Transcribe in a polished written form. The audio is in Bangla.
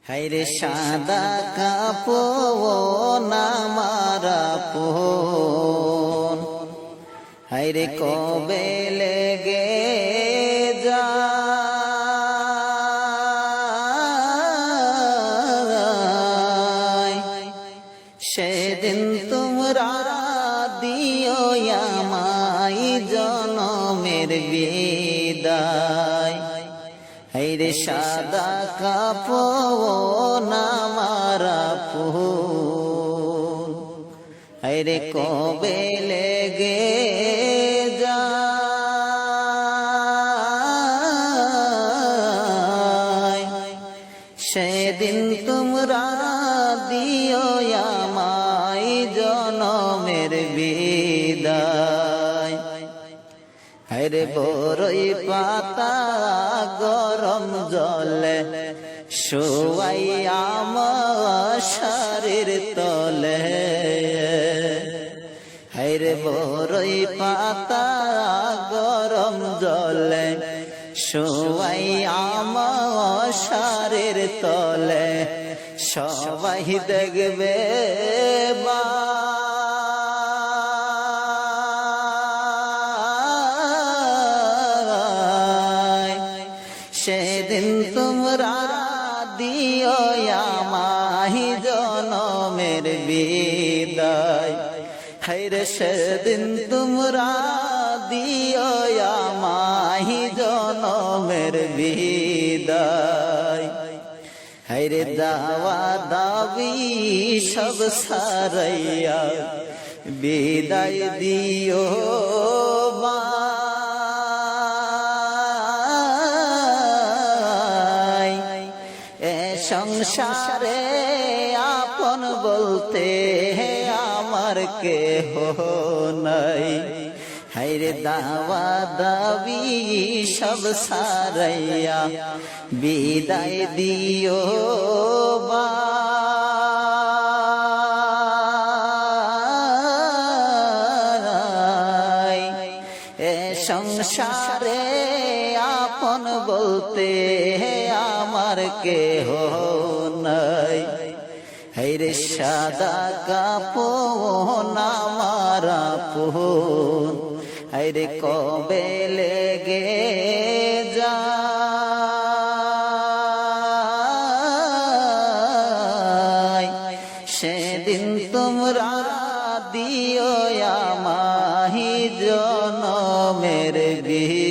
হায়রে সাদা কাপড় আমার আপন, হায়রে কবে লেগে যায়, সেদিন তোমরা দিও আমায় জনমের বিদায়। হায়রে সাদা কাপড় আমার আপন, হায়রে কবে লেগে যায়, সেদিন তোমরা দিও আমায় জনমের বিদায়। হায়রে বড়ই পাতা গরম জলে শোয়াই আমার শরীর তলে, হায়রে বড়ই পাতা গরম জলে শোয়াই আমার শরীর তলে, সবাই দেখবে সেদিন তোমরা দিও আমায় জনমের বিদায়। হায়রে সেদিন তোমরা দিও আমায় জনমের বিদায়। হায়রে দাওয়া দাবি সব সারাইয়া বিদায় দিও সংসারে আপন বলতে আমার কেহ নাই। হায়রে দাওয়া দাবি সব সারাইয়া বিদায় দিও সংসারে আপন বলতে আমার কেহ নাই। হায়রে সাদা কাপড় আমার আপন, হায়রে কবে লেগে যায়, সেদিন তোমরা দিও আমায় জনমের বিদায়।